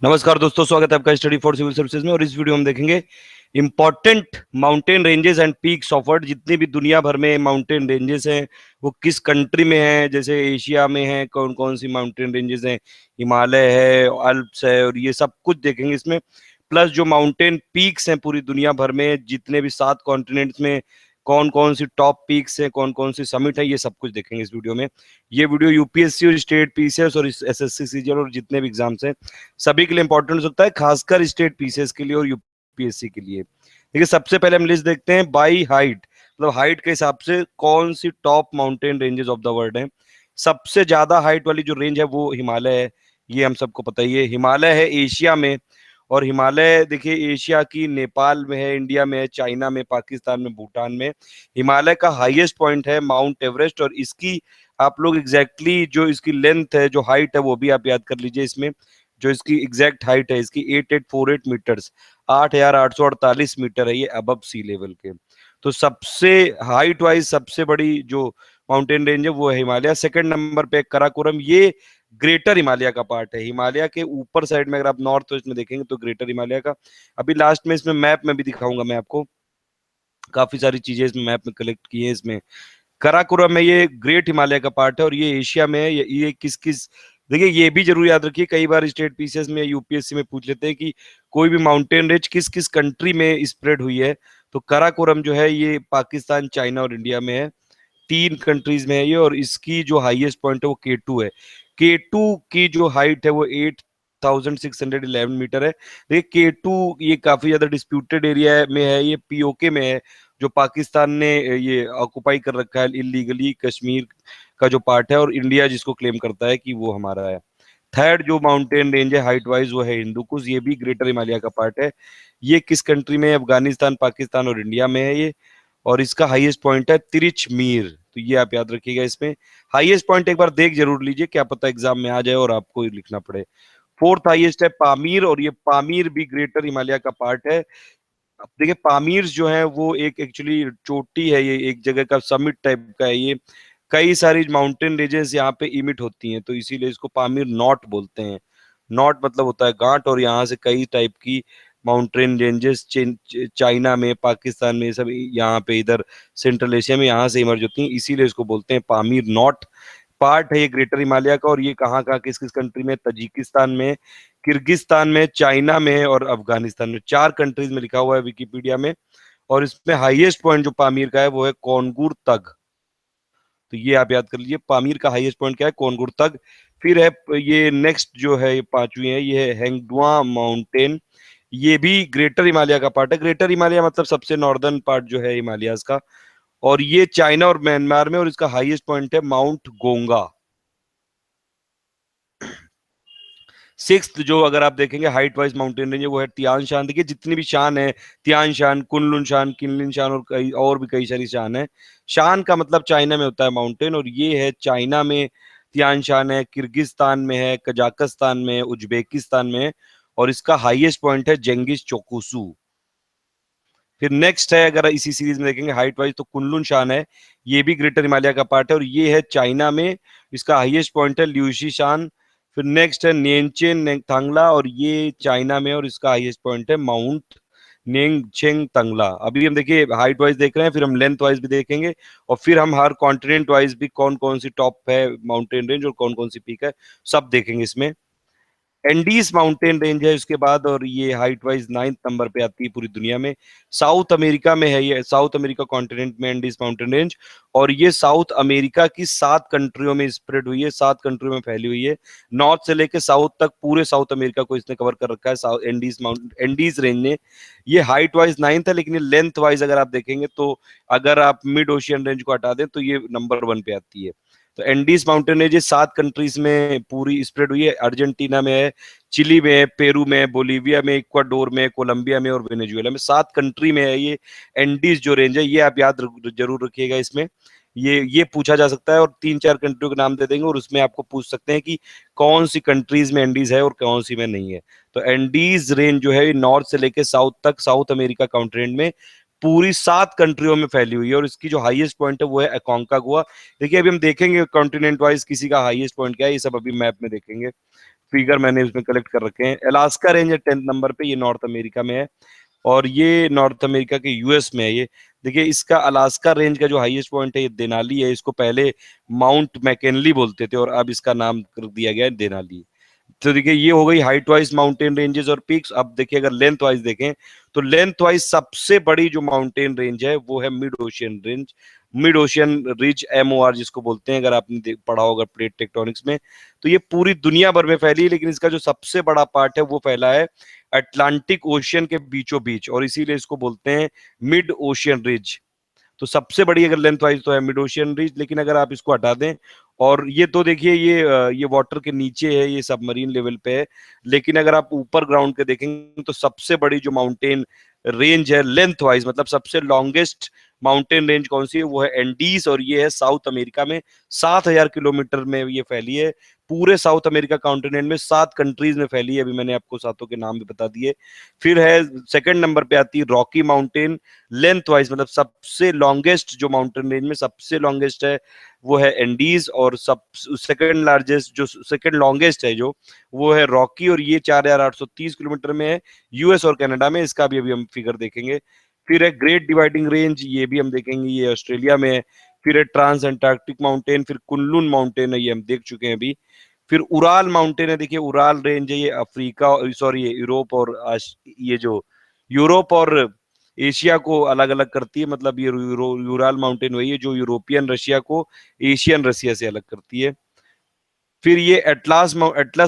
नमस्कार दोस्तों, स्वागत है आपका स्टडी फॉर सिविल सर्विसेज में। और इस वीडियो में हम देखेंगे important mountain ranges and peaks of world. जितने भी दुनिया भर में माउंटेन रेंजेस हैं वो किस कंट्री में हैं। जैसे एशिया में है, कौन कौन सी माउंटेन रेंजेस हैं, हिमालय है, अल्प्स है, और ये सब कुछ देखेंगे इसमें। प्लस जो माउंटेन पीक्स हैं पूरी दुनिया भर में, जितने भी 7 कॉन्टिनेंट्स में कौन कौन सी टॉप पीक्स हैं, कौन कौन सी समिट है, ये सब कुछ देखेंगे इस वीडियो में। ये वीडियो यूपीएससी और स्टेट पीसीएस और एसएससी सीजीएल और जितने भी एग्जाम्स हैं सभी के लिए इंपॉर्टेंट हो सकता है, खासकर स्टेट पीसीएस के लिए और यूपीएससी के लिए। देखिए, सबसे पहले हम लिस्ट देखते हैं बाई हाइट, मतलब हाइट के हिसाब से कौन सी top mountain ranges of the world है। सबसे ज्यादा हाइट वाली जो रेंज है वो हिमालय है, ये हम सबको पता ही है। हिमालय है एशिया में, और हिमालय देखिए एशिया की नेपाल में है, इंडिया में है, चाइना में, पाकिस्तान में, भूटान में। हिमालय का हाईएस्ट पॉइंट है माउंट एवरेस्ट, और इसकी आप लोग एग्जैक्टली जो इसकी लेंथ है, जो हाइट है, वो भी आप याद कर लीजिए। इसमें जो इसकी एग्जैक्ट हाइट है इसकी 8848 मीटर्स, 8848 मीटर है ये अबव सी लेवल के। तो सबसे हाइट वाइज सबसे बड़ी जो माउंटेन रेंज है वो है हिमालय। सेकंड नंबर पे कराकोरम, ये ग्रेटर हिमालय का पार्ट है। हिमालय के ऊपर साइड में अगर आप नॉर्थ वेस्ट में देखेंगे तो ग्रेटर हिमालय का। अभी लास्ट में इसमें मैप में भी दिखाऊंगा मैं आपको, काफी सारी चीजें इसमें मैप में कलेक्ट की है। इसमें कराकोरम में ये ग्रेट हिमालय का पार्ट है, और ये एशिया में है। ये किस किस, देखिए ये भी जरूर याद रखिए, कई बार स्टेट पीसीएस में यूपीएससी में पूछ लेते हैं कि कोई भी माउंटेन रेंज किस किस कंट्री में स्प्रेड हुई है। तो कराकोरम जो है ये पाकिस्तान, चाइना और इंडिया में है, 3 कंट्रीज में है ये। और इसकी जो हाईएस्ट पॉइंट है वो K2 है। K2 की जो हाइट है वो 8611 मीटर है। देखिए K2 ये काफी ज्यादा डिस्प्यूटेड एरिया में है, ये पीओके में है, जो पाकिस्तान ने ये ऑक्युपाई कर रखा है इलीगली, कश्मीर का जो पार्ट है, और इंडिया जिसको क्लेम करता है कि वो हमारा है। थर्ड जो माउंटेन रेंज है हाइट वाइज वो है हिंदुकुश, ये भी ग्रेटर हिमालय का पार्ट है। ये किस कंट्री में है? अफगानिस्तान, पाकिस्तान और इंडिया में है ये। और इसका हाईएस्ट पॉइंट है तिरिच मीर, तो ये आप याद रखिएगा। इसमें हाईएस्ट पॉइंट एक बार देख जरूर लीजिए, क्या पता एग्जाम में आ जाए और आपको लिखना पड़े। फोर्थ हाईएस्ट है पामीर, और ये पामीर भी ग्रेटर हिमालय का पार्ट है। अब देखिए पामीर जो है वो एक एक्चुअली चोटी है, ये एक जगह का समिट टाइप का है ये। कई सारी माउंटेन रेंजेस यहाँ पे इमिट होती हैं, तो इसीलिए इसको पामीर नॉट बोलते हैं। नॉट मतलब होता है गांठ, और यहाँ से कई टाइप की माउंटेन रेंजेस चाइना में, पाकिस्तान में, सब यहाँ पे इधर सेंट्रल एशिया में यहाँ से इमर्ज होती हैं, इसीलिए इसको बोलते हैं पामीर नॉट। पार्ट है ये ग्रेटर हिमालय का, और ये कहाँ कहाँ किस किस कंट्री में? तजिकिस्तान में, किर्गिस्तान में, चाइना में और अफगानिस्तान में। 4 कंट्रीज में लिखा हुआ है विकिपीडिया में। और इसमें हाईएस्ट पॉइंट जो पामीर का है वो है कौनगुर तग, तो ये आप याद कर लीजिए। पामीर का हाईएस्ट पॉइंट क्या है? कौनगुर तग। फिर है ये नेक्स्ट जो है, ये पांचवी है, ये है हेंगडुआ माउंटेन। ये भी ग्रेटर हिमालय का पार्ट है। ग्रेटर हिमालय मतलब सबसे नॉर्दर्न पार्ट जो है हिमालयाज का, और ये चाइना और म्यांमार में, और इसका हाईएस्ट पॉइंट है माउंट गोंगा। सिक्स्थ जो अगर आप देखेंगे हाइट वाइज माउंटेन रेंज वो है तियान शान। देखिए जितनी भी शान है, तियान शान, कुनलुन शान, किनलिन शान और कई और भी कई सारी शान है। शान का मतलब चाइना में होता है माउंटेन, और ये है चाइना में तियान शान है, किर्गिस्तान में है, कजाकिस्तान में है, उज्बेकिस्तान में है। और इसका हाईएस्ट पॉइंट है जेंगिस चोकुसू। फिर नेक्स्ट है, अगर इसी सीरीज में देखेंगे हाइट वाइज, तो कुनलुन शान है, ये भी ग्रेटर हिमालय का पार्ट है, और ये है चाइना में। इसका हाईएस्ट पॉइंट है ल्यूशी शान। फिर नेक्स्ट है नियंचेन नेंगथांगला, और ये चाइना में, और इसका हाईएस्ट पॉइंट है माउंट नेंगचेंग तंगला। अभी हम देखिए हाइट वाइज देख रहे हैं, फिर हम लेंथ वाइज भी देखेंगे, और फिर हम हर कॉन्टिनेंट वाइज भी कौन कौन सी टॉप है माउंटेन रेंज और कौन कौन सी पीक है, सब देखेंगे इसमें। एंडीज माउंटेन रेंज है उसके बाद, और ये हाइट वाइज 9th नंबर पे आती है पूरी दुनिया में। साउथ अमेरिका में है ये, साउथ अमेरिका कॉन्टिनेंट में एंडीज माउंटेन रेंज। और ये साउथ अमेरिका की 7 कंट्रियों में स्प्रेड हुई है, 7 कंट्रियों में फैली हुई है। नॉर्थ से लेके साउथ तक पूरे साउथ अमेरिका को इसने कवर कर रखा है, south Andes mountain Andes range ने। ये हाइट वाइज 9th है, लेकिन ये लेंथ वाइज अगर आप देखेंगे तो अगर आप मिड ओशियन रेंज को हटा दें तो ये नंबर 1 पे आती है। तो एंडीज माउंटेन रेंज 7 कंट्रीज में पूरी स्प्रेड हुई है। अर्जेंटीना में है, चिली में है, पेरू में है, बोलीविया में, इक्वाडोर में, कोलंबिया में और वेनेजुएला में। 7 कंट्री में है ये एंडीज जो रेंज है, ये आप याद जरूर रखिएगा। इसमें ये पूछा जा सकता है, और 3-4 कंट्रियों के नाम दे देंगे, और उसमें आपको पूछ सकते हैं कि कौन सी कंट्रीज में एंडीज है और कौन सी में नहीं है। तो एंडीज रेंज जो है नॉर्थ से लेके साउथ तक, साउथ अमेरिका कॉन्टिनेंट में पूरी 7 कंट्रियों में फैली हुई है। और इसकी जो हाईएस्ट पॉइंट है वो है अकोंकागुआ। देखिए अभी हम देखेंगे कॉन्टिनेंट वाइज किसी का हाईएस्ट पॉइंट क्या है, ये सब अभी मैप में देखेंगे। फिगर मैंने इसमें कलेक्ट कर रखे हैं। अलास्का रेंज है 10th नंबर पे, ये नॉर्थ अमेरिका में है, और ये नॉर्थ अमेरिका के यूएस में है ये। देखिए इसका अलास्का रेंज का जो हाईएस्ट पॉइंट है ये देनाली है। इसको पहले माउंट मैकेनली बोलते थे और अब इसका नाम कर दिया गया है देनाली। तो देखिए ये हो गई हाइट वाइज माउंटेन रेंजेस और पीक्स। अब देखिए अगर लेंथ वाइज देखें तो लेंथ वाइज सबसे बड़ी जो माउंटेन रेंज है वो है mid ocean range, mid ocean ridge, MoR जिसको बोलते हैं, अगर आपने पढ़ा होगा प्लेट टेक्टोनिक्स में। तो ये पूरी दुनिया भर में फैली है, लेकिन इसका जो सबसे बड़ा पार्ट है वो फैला है अटलांटिक ओशियन के बीचों बीच, और इसीलिए इसको बोलते हैं मिड ओशियन रिज। तो सबसे बड़ी अगर लेंथ वाइज तो है मिड ओशियन रिज, लेकिन अगर आप इसको हटा दें, और ये तो देखिए ये वाटर के नीचे है, ये सबमरीन लेवल पे है, लेकिन अगर आप ऊपर ग्राउंड के देखेंगे तो सबसे बड़ी जो माउंटेन रेंज है लेंथ वाइज, मतलब सबसे लॉन्गेस्ट माउंटेन रेंज कौन सी है, वो है एंडीज, और ये है साउथ अमेरिका में। 7,000 किलोमीटर में ये फैली है। पूरे साउथ अमेरिका कॉन्टिनेंट में 7 कंट्रीज में फैली है। अभी मैंने आपको सातों के नाम भी बता दिए। फिर है सेकंड नंबर पे आती है रॉकी माउंटेन, लेंथ वाइज मतलब सबसे लॉन्गेस्ट जो माउंटेन रेंज में सबसे लॉन्गेस्ट है वो है एंडीज, और सब सेकंड लार्जेस्ट जो सेकंड लॉन्गेस्ट है जो वो है रॉकी, और ये 4,830 किलोमीटर में है, यूएस और कनाडा में। इसका भी अभी हम फिगर देखेंगे। फिर है ग्रेट डिवाइडिंग रेंज, ये भी हम देखेंगे, ये ऑस्ट्रेलिया में है। फिर है ट्रांस एंटार्क्टिक माउंटेन, फिर कुनलुन माउंटेन है, ये हम देख चुके हैं अभी। फिर उराल माउंटेन है, देखिए उराल रेंज है, ये अफ्रीका, सॉरी ये यूरोप और ये जो यूरोप और एशिया को अलग अलग करती है, मतलब ये यूराल माउंटेन वही है जो यूरोपियन रशिया को एशियन रशिया से अलग करती है। फिर ये एटलास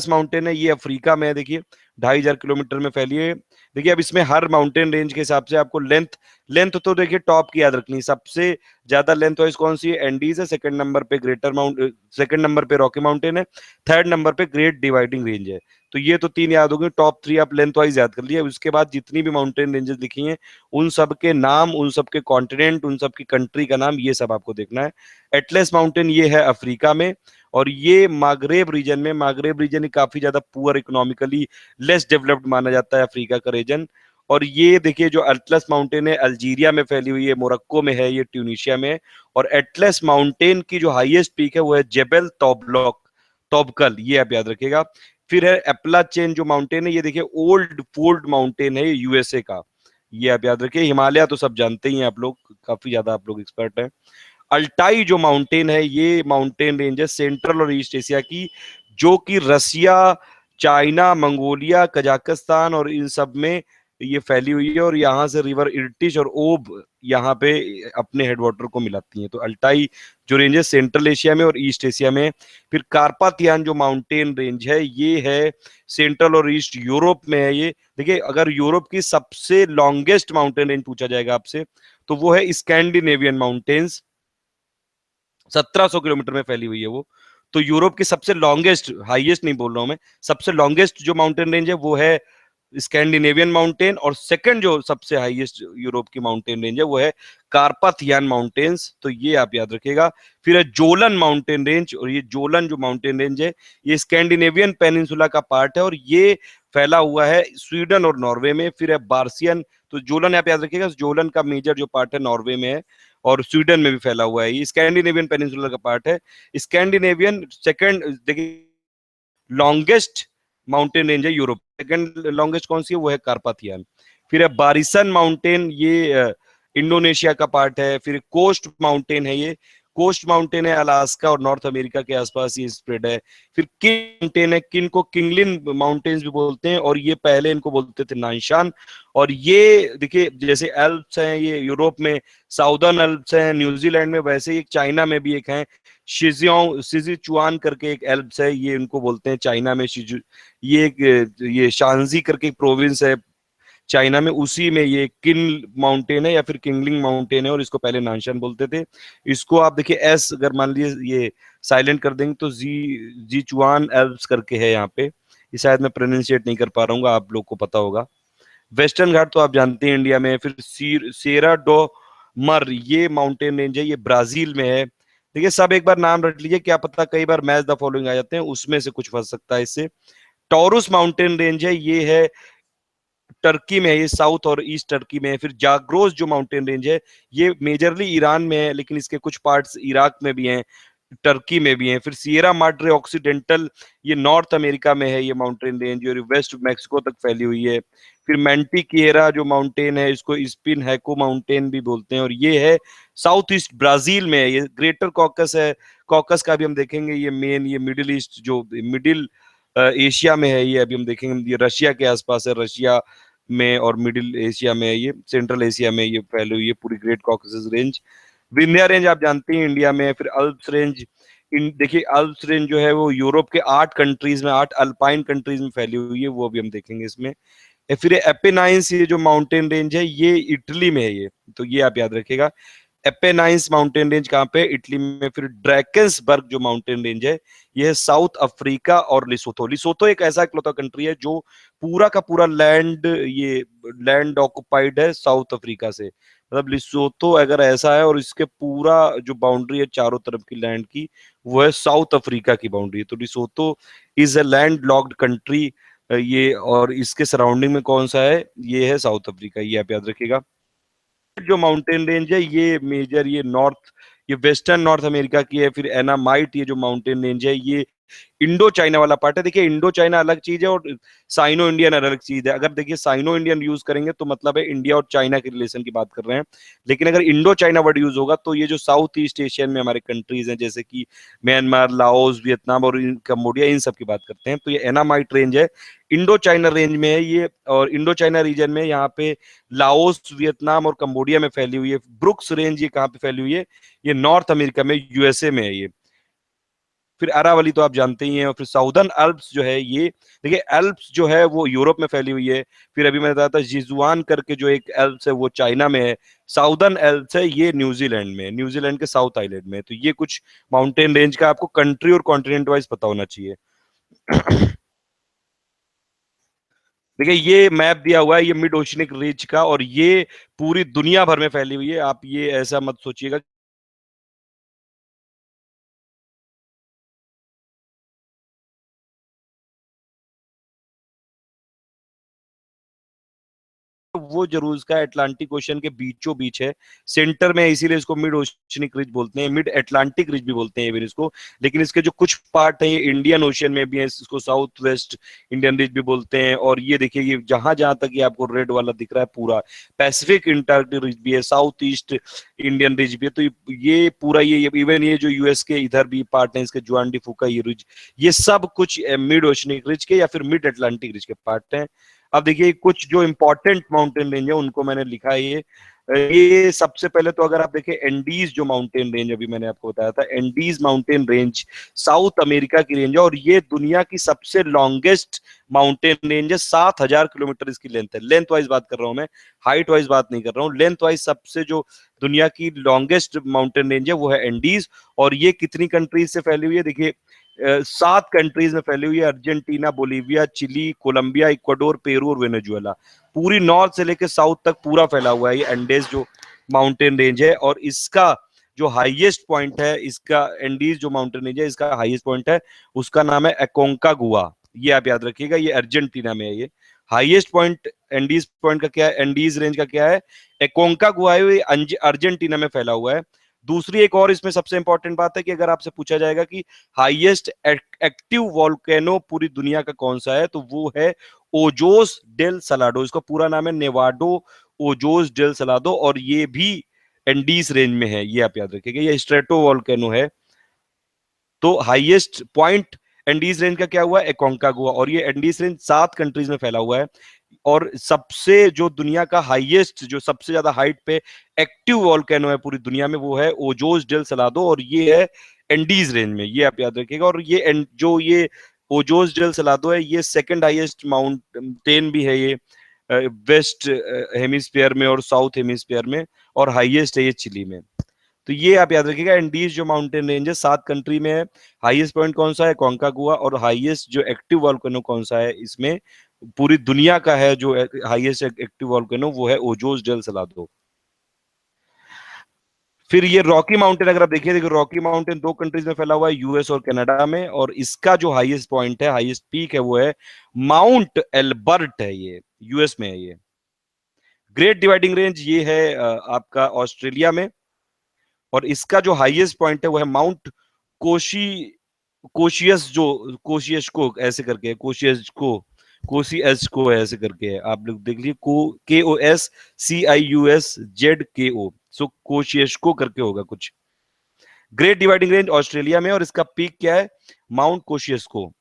माउंटेन है, ये अफ्रीका में है, देखिए 2,500 किलोमीटर में फैली है। देखिए अब इसमें हर माउंटेन रेंज के हिसाब से आपको लेंथ लेंथ तो देखिए टॉप की याद रखनी। सबसे ज्यादा लेंथ वाइज कौन सी है, एंडीज है, सेकंड नंबर पे ग्रेटर माउंट, सेकंड नंबर पे रॉकी माउंटेन है, थर्ड नंबर पे ग्रेट डिवाइडिंग रेंज है। तो ये तो तीन याद हो गए, टॉप 3 आप लेंथ वाइज याद कर लिए। उसके बाद जितनी भी माउंटेन रेंजेस लिखी हैं उन सब के नाम, उन सब के कॉन्टिनेंट, उन सब की कंट्री का नाम, ये सब आपको देखना है। एटलस माउंटेन ये है अफ्रीका में, और ये मागरेब रीजन में, मागरेब रीजन काफी ज्यादा पुअर इकोनॉमिकली लेस डेवलप्ड माना जाता है अफ्रीका का रीजन। और ये देखिए जो अटलस माउंटेन है अल्जीरिया में फैली हुई है, मोरक्को में है, ये ट्यूनिशिया में है। और एटलस माउंटेन की जो हाईएस्ट पीक है वो है जेबल तोबलक, तोबकल, ये आप याद रखिएगा। फिर है एपला चेन जो माउंटेन है, ये देखिए ओल्ड फोल्ड माउंटेन है, यूएसए का, ये आप याद रखिए। हिमालय तो सब जानते ही हैं आप लोग, काफी ज्यादा आप लोग एक्सपर्ट हैं। अल्टाई जो माउंटेन है, ये माउंटेन रेंज है सेंट्रल और ईस्ट एशिया की, जो कि रसिया, चाइना, मंगोलिया, कजाकिस्तान और इन सब में ये फैली हुई है, और यहाँ से रिवर इर्टिश और ओब यहाँ पे अपने हेडवाटर को मिलाती हैं। तो अल्टाई जो रेंज है सेंट्रल एशिया में और ईस्ट एशिया में। फिर कार्पाथियान जो माउंटेन रेंज है ये है सेंट्रल और ईस्ट यूरोप में है। ये देखिए अगर यूरोप की सबसे लॉन्गेस्ट माउंटेन रेंज पूछा जाएगा आपसे तो वो है स्कैंडिनेवियन माउंटेन्स, 1,700 किलोमीटर में फैली हुई है वो। तो यूरोप की सबसे लॉन्गेस्ट, हाईएस्ट नहीं बोल रहा हूं मैं, सबसे लॉन्गेस्ट जो माउंटेन रेंज है वो है स्कैंडिनेवियन माउंटेन, और सेकंड जो सबसे हाईएस्ट यूरोप की माउंटेन रेंज है वो है कार्पाथियान माउंटेन्स। तो ये आप याद रखिएगा। फिर है जोलन माउंटेन रेंज, और ये जोलन जो माउंटेन रेंज है ये स्कैंडिनेवियन पेनिनसुला का पार्ट है, और ये फैला हुआ है स्वीडन और नॉर्वे में। फिर है बार्सियन, तो जोलन आप याद रखिएगा, जोलन का मेजर जो पार्ट है नॉर्वे में है और स्वीडन में भी फैला हुआ है। ये स्कैंडिनेवियन पेनिनसुला का पार्ट है। स्कैंडिनेवियन सेकंड देखिए लॉन्गेस्ट माउंटेन रेंज है यूरोप, सेकंड लॉन्गेस्ट कौन सी है वो है कार्पाथियन। फिर है बारिसन माउंटेन, ये इंडोनेशिया का पार्ट है। फिर कोस्ट माउंटेन है, ये कोस्ट माउंटेन है अलास्का और नॉर्थ अमेरिका के आसपास ये स्प्रेड है। फिर किन माउंटेन है, किन को किंगलिन माउंटेन्स भी बोलते हैं, और ये पहले इनको बोलते थे नानशान। और ये देखिए जैसे एल्प्स हैं ये यूरोप में, साउदर्न एल्प्स हैं न्यूजीलैंड में, वैसे ही चाइना में भी एक है शिजियोंग, सिजिचुआन करके एक एल्प्स है, ये इनको बोलते हैं चाइना में शिजु, ये एक ये शांजी करके एक प्रोविंस है चाइना में, उसी में ये किन माउंटेन है या फिर किंगलिंग माउंटेन है, और इसको पहले नानशान बोलते थे। इसको आप देखिए एस अगर मान लीजिए ये साइलेंट कर देंगे तो जी चुआन एल्प्स करके है यहाँ पे, ये शायद मैं प्रोनाउंसिएट नहीं कर पा रहा हूँ, आप लोग को पता होगा। वेस्टर्न घाट तो आप जानते हैं इंडिया में। फिर सेरा डो मर, ये माउंटेन रेंज है, ये ब्राजील में है। देखिए सब एक बार नाम रख लीजिए, क्या पता कई बार मैच द फॉलोइंग आ जाते हैं, उसमें से कुछ फंस सकता है इससे। टॉरुस माउंटेन रेंज है, ये है टर्की में है, ये साउथ और ईस्ट टर्की में है। फिर जाग्रोस जो माउंटेन रेंज है ये मेजरली ईरान में है, लेकिन इसके कुछ पार्ट्स इराक में भी हैं। टर्की में भी है। फिर सिएरा माड्रे ऑक्सीडेंटल, ये नॉर्थ अमेरिका में है ये माउंटेन रेंज, और वेस्ट मैक्सिको तक फैली हुई है। फिर मैंटिकिएरा जो माउंटेन है, इसको स्पिन हैको माउंटेन भी बोलते हैं, और ये है साउथ ईस्ट ब्राजील में है। ये ग्रेटर कॉकस है, कॉकस का भी हम देखेंगे। ये मेन, ये मिडिल ईस्ट जो मिडिल एशिया में है, ये अभी हम देखेंगे। ये रशिया के आसपास है, रशिया में और मिडिल एशिया में है, ये सेंट्रल एशिया में ये फैली हुई है पूरी great caucus range. Vindhya range आप जानते हैं इंडिया में। फिर अल्प्स रेंज, देखिए अल्प्स रेंज जो है वो यूरोप के 8 कंट्रीज में, 8 अल्पाइन कंट्रीज में फैली हुई है, वो अभी हम देखेंगे इसमें। फिर एपेनाइंस, ये जो माउंटेन रेंज है ये इटली में है ये, तो ये आप याद रखिएगा। एपेनाइंस माउंटेन रेंज कहाँ पे, इटली में। फिर ड्रैकेंसबर्ग जो माउंटेन रेंज है, ये है साउथ अफ्रीका और लिसोथो। लिसोथो एक ऐसा इकलौता कंट्री है जो पूरा का पूरा लैंड, ये लैंड ऑक्युपाइड है साउथ अफ्रीका से। मतलब लिसोथो अगर ऐसा है, और इसके पूरा जो बाउंड्री है चारों तरफ की लैंड की, वो है साउथ अफ्रीका की बाउंड्री। तो लिसोथो is a land locked country ये, और इसके सराउंडिंग में कौन सा है, ये है साउथ अफ्रीका, ये आप याद रखिएगा। जो माउंटेन रेंज है ये मेजर, ये नॉर्थ, ये वेस्टर्न नॉर्थ अमेरिका की है। फिर एनामाइट, ये जो माउंटेन रेंज है ये इंडो चाइना वाला पार्ट है। देखिए इंडो चाइना अलग चीज है और साइनो इंडियन अलग चीज है। अगर देखिए साइनो इंडियन यूज करेंगे तो मतलब है इंडिया और चाइना के रिलेशन की बात कर रहे हैं, लेकिन अगर इंडो चाइना वर्ड यूज होगा तो ये जो साउथ ईस्ट एशियन में हमारे कंट्रीज हैं, जैसे कि म्यांमार, लाओस, वियतनाम और कंबोडिया, इन सब की बात करते हैं। तो ये एनामाइट रेंज है, इंडो चाइना रेंज में है ये, और इंडो चाइना रीजन में यहाँ पे लाओस, वियतनाम और कंबोडिया में फैली हुई है। ब्रुक्स रेंज ये कहाँ पे फैली हुई है, ये नॉर्थ अमेरिका में, यूएसए में है ये। फिर अरावली तो आप जानते ही हैं। और फिर साउदर्न अल्प्स जो है ये, देखिए अल्प्स जो है वो यूरोप में फैली हुई है। फिर अभी मैंने बताया था जिजुआन करके जो एक एल्प्स है वो चाइना में है। साउदर्न एल्प्स है ये न्यूजीलैंड में, न्यूजीलैंड के साउथ आइलैंड में। तो ये कुछ माउंटेन रेंज का आपको कंट्री और कॉन्टिनेंट वाइज पता होना चाहिए। देखिए ये मैप दिया हुआ है, ये मिड ओशनिक रीच का, और ये पूरी दुनिया भर में फैली हुई है। आप ये ऐसा मत सोचिएगा। वो जरूर उसका अटलांटिक ओशन के बीचों बीच है, सेंटर में है, इसीलिए इसको मिड ओशनिक रिज बोलते हैं, मिड अटलांटिक रिज भी बोलते हैं इवन इसको। लेकिन इसके जो कुछ पार्ट है ये इंडियन ओशियन में भी है, इसको साउथ वेस्ट इंडियन रिज भी बोलते हैं। और ये देखिए ये जहां जहां तक ये आपको रेड वाला दिख रहा है पूरा पैसिफिक इंटार्कटिक रिज भी है, साउथ ईस्ट इंडियन रिज भी है। तो ये पूरा ये इवन ये जो यूएस के इधर भी पार्ट है इसके, जुआन डी फूका ये रिज, ये सब कुछ मिड ओशनिक रिज के या फिर मिड अटलांटिक रिज के पार्ट हैं। अब देखिए कुछ जो इंपॉर्टेंट माउंटेन रेंज है उनको मैंने लिखा है ये सबसे पहले तो अगर आप देखें एंडीज जो माउंटेन रेंज अभी मैंने आपको बताया था, Andes mountain range south America की रेंज है, और ये दुनिया की सबसे लॉन्गेस्ट माउंटेन रेंज है। 7,000 किलोमीटर इसकी लेंथ है। लेंथ वाइज बात कर रहा हूं मैं, हाइट वाइज बात नहीं कर रहा हूँ। लेंथ वाइज सबसे जो दुनिया की लॉन्गेस्ट माउंटेन रेंज है वो है एंडीज। और ये कितनी कंट्रीज से फैली हुई है, देखिए 7 कंट्रीज में फैली हुई है, Argentina, Bolivia, Chile, Colombia, Ecuador, Peru और वेनेजुएला। पूरी नॉर्थ से लेकर साउथ तक पूरा फैला हुआ है ये एंडेज जो माउंटेन रेंज है। और इसका जो हाईएस्ट पॉइंट है, इसका एंडीज जो माउंटेन रेंज है इसका हाईएस्ट पॉइंट है, उसका नाम है एकोंकागुआ। ये आप याद रखिएगा, ये अर्जेंटीना में है ये। हाईएस्ट पॉइंट एंडीज पॉइंट का क्या है, एंडीज रेंज का क्या है, एकोंकागुआ है, ये अर्जेंटीना में फैला हुआ है। दूसरी एक और इसमें सबसे इंपॉर्टेंट बात है कि अगर आपसे पूछा जाएगा कि हाईएस्ट एक्टिव वॉल्केनो पूरी दुनिया का कौन सा है, तो वो है ओजोस डेल सलाडो। इसका पूरा नाम है नेवाडो ओजोस डेल सलाडो, और ये भी एंडीज रेंज में है, ये आप याद रखिएगा। ये स्ट्रेटो वॉल्केनो है। तो हाईएस्ट पॉइंट एंडीज रेंज का क्या हुआ, एकोंकागुआ। और ये एंडीज रेंज 7 कंट्रीज में फैला हुआ है। और सबसे जो दुनिया का हाईएस्ट, जो सबसे ज्यादा हाइट पे एक्टिव वॉल्केनो है पूरी दुनिया में, वो है ओजोस डेल सलादो, और ये है एंडीज रेंज में, ये आप याद रखिएगा। और ये जो ये ओजोस डेल सलादो है, ये सेकंड हाईएस्ट माउंटेन भी है ये वेस्ट हेमिस्फीयर में और साउथ हेमिस्फीयर में, और हाईएस्ट है ये चिली में। तो ये आप याद रखिएगा, एंडीज जो माउंटेन रेंज है 7 कंट्री में है। हाईएस्ट पॉइंट कौन सा है, कोंकागुआ। और हाईएस्ट जो एक्टिव वॉल्केनो कौन सा है इसमें, पूरी दुनिया का है जो हाईएस्ट एक्टिव वॉल्केनो, वो है ओजोस डेल सलादो। फिर ये रॉकी माउंटेन अगर आप देखिए रॉकी माउंटेन 2 कंट्रीज में फैला हुआ है, यूएस और कनाडा में। और इसका जो हाईएस्ट पॉइंट है, हाईएस्ट पीक है, वो है माउंट एल्बर्ट है, ये यूएस में है ये। ग्रेट डिवाइडिंग रेंज ये है आपका ऑस्ट्रेलिया में। और इसका जो हाईएस्ट पॉइंट है वो है माउंट कोशी कोशियस जो कोशियस को ऐसे करके है, कोशियस कोसी एस को ऐसे करके है, आप लोग देख लीजिए, KOSCIUSZKO, सो कोशियस को करके होगा कुछ। ग्रेट डिवाइडिंग रेंज ऑस्ट्रेलिया में, और इसका पीक क्या है, माउंट कोशियस को।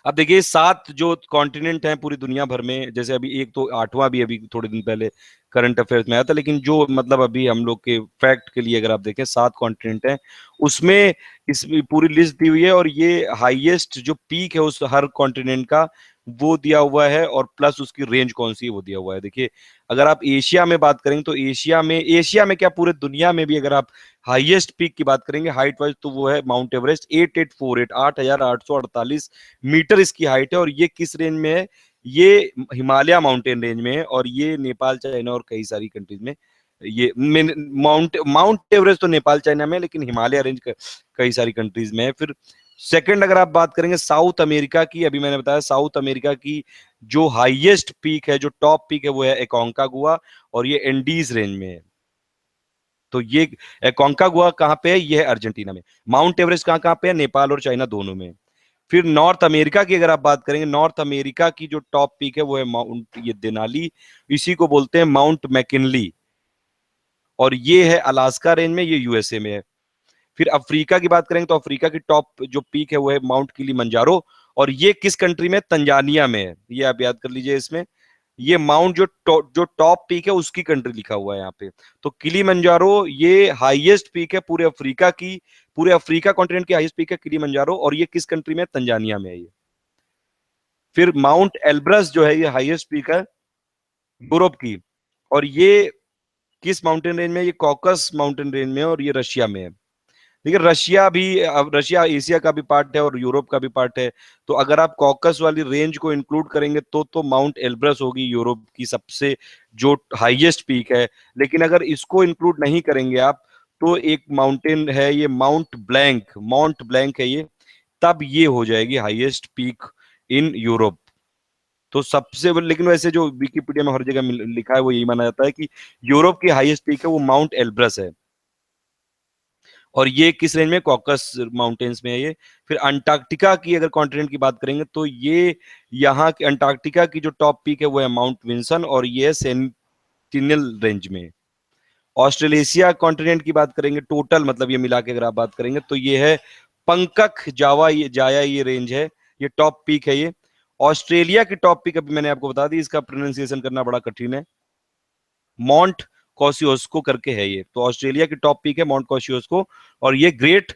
अब देखिए 7 जो कॉन्टिनेंट हैं पूरी दुनिया भर में, जैसे अभी एक तो 8वां भी अभी थोड़े दिन पहले करंट अफेयर्स में आया था, लेकिन जो मतलब अभी हम लोग के फैक्ट के लिए अगर आप देखें 7 कॉन्टिनेंट हैं, उसमें इस पूरी लिस्ट दी हुई है, और ये हाईएस्ट जो पीक है उस हर कॉन्टिनेंट का वो दिया हुआ है, और प्लस उसकी रेंज कौन सी है वो दिया हुआ है। देखिए अगर आप एशिया में बात करेंगे तो एशिया में क्या पूरे दुनिया में भी अगर आप हाईएस्ट पीक की बात करेंगे हाइट वाइज, तो वो है माउंट एवरेस्ट, 8848, 8848 मीटर इसकी हाइट है। और ये किस रेंज में है, ये हिमालय माउंटेन रेंज में है, और ये नेपाल, चाइना और कई सारी कंट्रीज में ये माउंट माउंट एवरेस्ट तो नेपाल चाइना में है, लेकिन हिमालय रेंज कई सारी कंट्रीज में है। फिर सेकंड अगर आप बात करेंगे साउथ अमेरिका की, अभी मैंने बताया साउथ अमेरिका की जो हाईएस्ट पीक है, जो टॉप पीक है, वो है एकोंकागुआ, और ये एंडीज रेंज में है। तो ये एकोंकागुआ कहाँ पे है, ये है अर्जेंटीना में। माउंट एवरेस्ट कहाँ कहाँ पे है, नेपाल और चाइना दोनों में। फिर नॉर्थ अमेरिका की अगर आप बात करेंगे, नॉर्थ अमेरिका की जो टॉप पीक है वो है माउंट ये देनाली, इसी को बोलते हैं माउंट मैकिनली, और ये है अलास्का रेंज में, ये यूएसए में है। फिर अफ्रीका की बात करेंगे तो अफ्रीका की टॉप जो पीक है वो है माउंट किलीमंजारो, और ये किस कंट्री में, तंजानिया में है, ये आप याद कर लीजिए इसमें। ये माउंट जो टॉप पीक है उसकी कंट्री लिखा हुआ है यहाँ पे। तो किलीमंजारो ये हाईएस्ट पीक है पूरे अफ्रीका की, पूरे अफ्रीका कॉन्टिनेंट की हाईएस्ट पीक है किलीमंजारो, और ये किस कंट्री में, तंजानिया में है ये। फिर माउंट एल्ब्रस जो है ये हाईएस्ट पीक है यूरोप की, और ये किस माउंटेन रेंज में, ये कॉकस माउंटेन रेंज में है, और ये रशिया में है। देखिए रशिया भी, अब रशिया एशिया का भी पार्ट है और यूरोप का भी पार्ट है, तो अगर आप कॉकस वाली रेंज को इंक्लूड करेंगे तो माउंट एल्ब्रस होगी यूरोप की सबसे जो हाईएस्ट पीक है। लेकिन अगर इसको इंक्लूड नहीं करेंगे आप, तो एक माउंटेन है ये माउंट ब्लैंक है ये, तब ये हो जाएगी हाईएस्ट पीक इन यूरोप। तो लेकिन वैसे जो विकिपीडिया में हर जगह लिखा है वो यही माना जाता है कि यूरोप की हाईएस्ट पीक है वो माउंट एल्ब्रस है, और ये किस रेंज में, कॉकस माउंटेन्स में है ये। फिर अंटार्कटिका की अगर कॉन्टिनेंट की बात करेंगे तो ये यहाँ की अंटार्कटिका की जो टॉप पीक है वो है माउंट विंसन, और ये है सेंटिनल रेंज में। ऑस्ट्रेलेशिया कॉन्टिनेंट की बात करेंगे टोटल, मतलब ये मिला के अगर आप बात करेंगे तो ये है पंकक जावा, ये जाया ये रेंज है, ये टॉप पीक है ये। ऑस्ट्रेलिया की टॉप पीक अभी मैंने आपको बता दी, इसका प्रोनाउंसिएशन करना बड़ा कठिन है, माउंट कॉसियोस्को करके है ये। तो ऑस्ट्रेलिया की टॉप पीक है माउंट कॉसियोस्को, और ये ग्रेट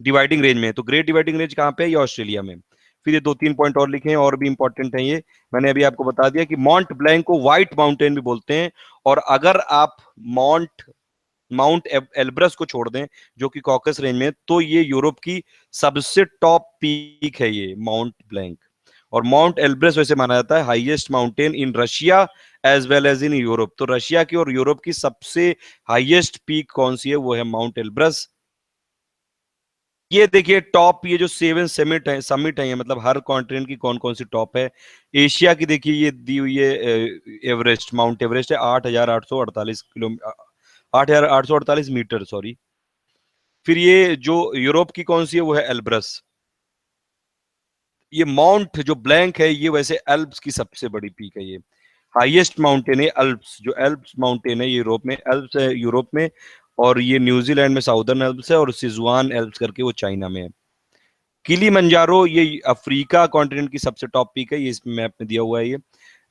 डिवाइडिंग रेंज में है। तो ग्रेट डिवाइडिंग रेंज कहाँ पे है, ये ऑस्ट्रेलिया में। फिर ये 2-3 पॉइंट और लिखे हैं और भी इंपॉर्टेंट है ये, मैंने अभी आपको बता दिया कि माउंट ब्लैंक को व्हाइट माउंटेन भी बोलते हैं। और अगर आप माउंट माउंट एल्ब्रस को छोड़ दें जो कि कॉकस रेंज में, तो ये यूरोप की सबसे टॉप पीक है ये माउंट ब्लैंक। और माउंट एल्ब्रस वैसे माना जाता है highest mountain in Russia as well as in Europe. तो रशिया की और यूरोप की सबसे हाईएस्ट पीक कौन सी है, वो है माउंट एल्ब्रस। ये देखिए टॉप, ये जो 7 समिट है ये, मतलब हर कॉन्टिनेंट की कौन कौन सी टॉप है। एशिया की देखिए ये दी हुई है, एवरेस्ट, माउंट एवरेस्ट है 8,848 किलोमीटर, 8,848 मीटर, सॉरी। फिर ये जो यूरोप की कौन सी है वो है एल्ब्रस। ये माउंट जो ब्लैंक है ये वैसे एल्प्स की सबसे बड़ी पीक है, ये हाईएस्ट माउंटेन है अल्प्स, जो एल्प्स माउंटेन है ये यूरोप में, एल्प्स है यूरोप में, और ये न्यूजीलैंड में साउदर्न एल्प्स है, और सिजुआन एल्प्स करके वो चाइना में है। किलीमंजारो ये अफ्रीका कॉन्टिनेंट की सबसे टॉप पीक है, ये इस मैप में दिया हुआ है ये।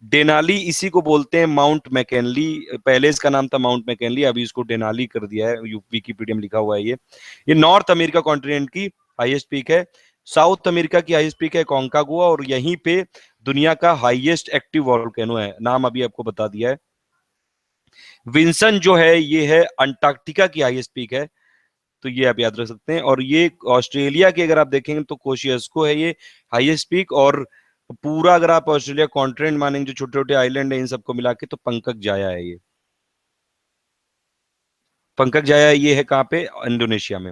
डेनाली इसी को बोलते हैं माउंट मैकेनली, पहले इसका नाम था माउंट मैकेनली, अभी इसको डेनाली कर दिया है, विकिपीडिया में लिखा हुआ है ये नॉर्थ अमेरिका कॉन्टिनेंट की हाईएस्ट पीक है। साउथ अमेरिका की हाईएस्ट पीक है कॉन्कागुआ, और यहीं पे दुनिया का हाईएस्ट एक्टिव वॉल्केनो है, नाम अभी आपको बता दिया है। विंसन जो है ये है अंटार्कटिका की हाईएस्ट पीक है, तो ये आप याद रख सकते हैं। और ये ऑस्ट्रेलिया की अगर आप देखेंगे तो कोशियास्को है ये हाईएस्ट पीक, और पूरा अगर आप ऑस्ट्रेलिया कॉन्टिनेंट मानेंगे जो छोटे छोटे आइलैंड है इन सबको मिला के, तो पंकक जाया है ये। पंकक जाया ये है कहाँ पे, इंडोनेशिया में।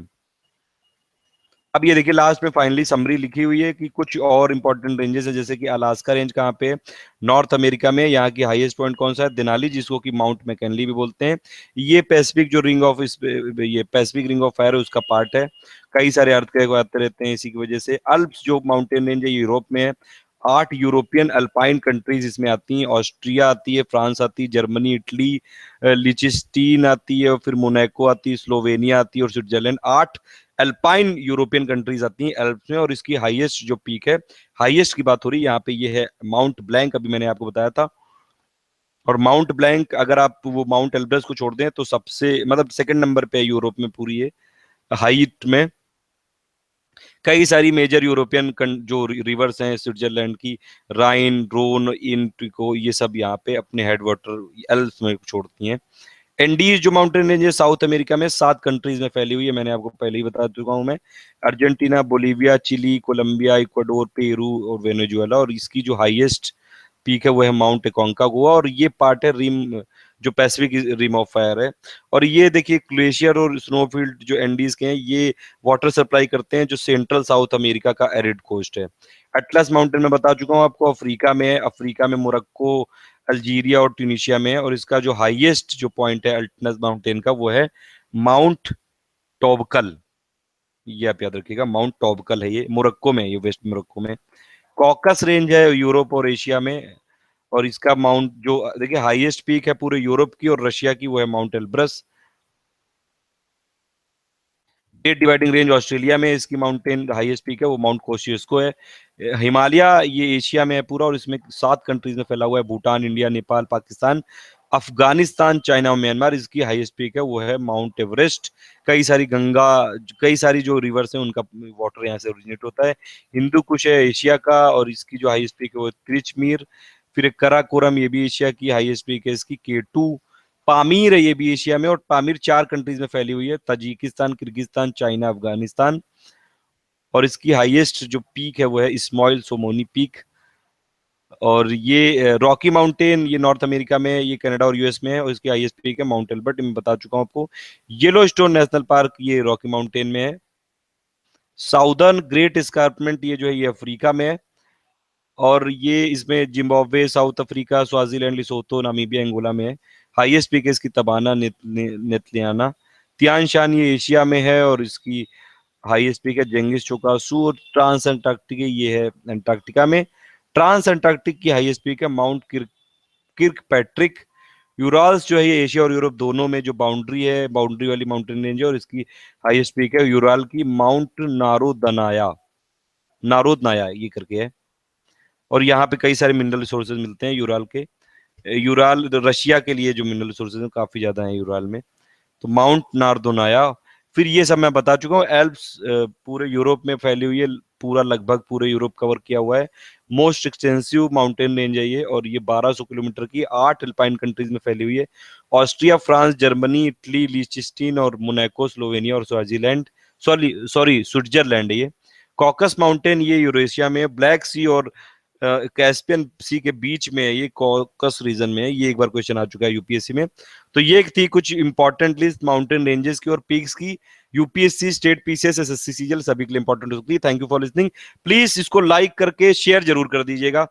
अब ये देखिए लास्ट में फाइनली समरी लिखी हुई है कि कुछ और इंपॉर्टेंट रेंजेस है, जैसे कि अलास्का रेंज कहाँ पे है, नॉर्थ अमेरिका में। यहाँ की हाईएस्ट पॉइंट कौन सा है, देनाली, जिसको कि माउंट मैकिनली भी बोलते हैं। ये पैसिफिक जो रिंग ऑफ ये पैसिफिक रिंग ऑफ फायर है उसका पार्ट है। कई सारे अर्थक्वेक आते रहते हैं इसी की वजह से। अल्प्स जो माउंटेन रेंज है यूरोप में है। 8 यूरोपियन अल्पाइन कंट्रीज इसमें आती हैं, ऑस्ट्रिया आती है, फ्रांस आती है, जर्मनी, इटली, लिechtenstein आती है, और फिर मोनाको आती है, स्लोवेनिया आती है, और स्विट्जरलैंड। 8 अल्पाइन यूरोपियन कंट्रीज आती हैं एल्प्स में। और इसकी हाईएस्ट जो पीक है, हाईएस्ट की बात हो रही है यहाँ पे, ये है माउंट ब्लैंक, अभी मैंने आपको बताया था। और माउंट ब्लैंक अगर आप वो माउंट एल्ब्रस को छोड़ दें तो सबसे मतलब सेकंड नंबर पे है यूरोप में पूरी है हाइट में। कई सारी मेजर यूरोपियन जो रिवर्स हैं स्विट्जरलैंड की, राइन, रोन, इनट्रिको, ये सब यहाँ पे अपने हेडवाटर एल्प्स में छोड़ती हैं। एंडीज जो माउंटेन रेंज है साउथ अमेरिका में 7 कंट्रीज में फैली हुई है, मैंने आपको पहले ही बता चुका हूं मैं। Argentina, Bolivia, Chile, Colombia, Ecuador, Peru और वेनेजुएला। और इसकी जो हाईएस्ट पीक है वो है माउंट एकोंकागुआ, और ये पार्ट है रिम, जो पैसिफिक रिम ऑफ फायर है। और ये देखिए ग्लेशियर और स्नोफील्ड जो एंडीज के हैं, ये वाटर सप्लाई करते हैं जो सेंट्रल साउथ अमेरिका का एरिड कोस्ट है। अटलस माउंटेन में बता चुका हूँ आपको, अफ्रीका में है। अफ्रीका में मोरक्को, अल्जीरिया और ट्यूनिशिया में है। और इसका जो हाईएस्ट जो पॉइंट है अल्टनस माउंटेन का, वो है माउंट टॉबकल। ये आप याद रखिएगा, माउंट टॉबकल है, ये मोरक्को में है, ये वेस्ट मोरक्को में। कॉकस रेंज है यूरोप और एशिया में। और इसका माउंट जो देखिए हाईएस्ट पीक है पूरे यूरोप की और रशिया की, वो है mount Elbrus. Great dividing range Australia में, इसकी माउंटेन हाईएस्ट पीक है वो माउंट कोसियुस्को है। हिमालय ये एशिया में है पूरा, और इसमें 7 कंट्रीज में फैला हुआ है, भूटान, इंडिया, नेपाल, पाकिस्तान, अफगानिस्तान, चाइना और म्यांमार। इसकी हाईएस्ट पीक है वो है माउंट एवरेस्ट। कई सारी गंगा, कई सारी जो रिवर्स हैं उनका वाटर यहाँ से ओरिजिनेट होता है। हिंदू कुश है एशिया का, और इसकी जो हाईएस्ट पीक है वो क्रिचमीर। फिर कराकोरम, ये भी एशिया की हाईएस्ट पीक है इसकी। केटू, पामीर है, ये भी एशिया में। और पामीर 4 कंट्रीज में फैली हुई है, ताजिकिस्तान, किर्गिस्तान, चाइना, अफगानिस्तान। और इसकी हाईएस्ट जो पीक है वो है इस्माइल सोमोनी पीक। और ये रॉकी माउंटेन, ये नॉर्थ अमेरिका में है, ये कनाडा और यूएस में है। और इसकी हाईएस्ट पीक है माउंट एल्बर्ट, मैं बता चुका हूं आपको। येलोस्टोन नेशनल पार्क ये रॉकी माउंटेन में है। साउदर्न ग्रेट एस्कार्पमेंट ये जो है ये अफ्रीका में है। और ये इसमें Zimbabwe, South Africa, Swaziland, Lesotho, Namibia, Angola में है। हाईएस्ट पीक है इसकी तबाना नेतलियाना। तियान शान ये एशिया में है, और इसकी हाईएस्ट पीक है जेंगिस चोकासू। और ट्रांस अंटार्कटिक ये है अंटार्कटिका में। ट्रांस अंटार्कटिक की हाईएस्ट पीक है माउंट किर्क पैट्रिक। यूराल्स जो है ये एशिया और यूरोप दोनों में जो बाउंड्री है, बाउंड्री वाली माउंटेन रेंज है, और इसकी हाईएस्ट पीक है यूराल की माउंट नारोदनाया, नारोदनाया ये करके है। और यहाँ पे कई सारे मिनरल रिसोर्सेज मिलते हैं यूराल के। यूराल रशिया के लिए जो मिनरल रिसोर्सेज हैं काफी ज्यादा हैं यूराल में। तो माउंट नारदोनाया, फिर ये सब मैं बता चुका हूँ। एल्प्स पूरे यूरोप में फैली हुई है, पूरा लगभग पूरे यूरोप कवर किया हुआ है। मोस्ट एक्सटेंसिव माउंटेन रेंज है ये, और ये 1200 किलोमीटर की 8 अल्पाइन कंट्रीज में फैली हुई है। ऑस्ट्रिया, फ्रांस, जर्मनी, इटली, लिechtenstein और मोनाको, स्लोवेनिया और स्वाजीलैंड, सॉरी सॉरी स्विट्जरलैंड है ये। कॉकस माउंटेन ये यूरेशिया में है। ब्लैक सी और कैस्पियन सी के बीच में है, ये कॉकस रीजन में है। ये एक बार क्वेश्चन आ चुका है यूपीएससी में। तो ये थी कुछ इंपॉर्टेंट लिस्ट माउंटेन रेंजेस की और पीक्स की। UPSC, state PCS, SSC, CGL सभी के लिए इंपॉर्टेंट हो सकती है। Thank you for listening. Please इसको लाइक करके शेयर जरूर कर दीजिएगा।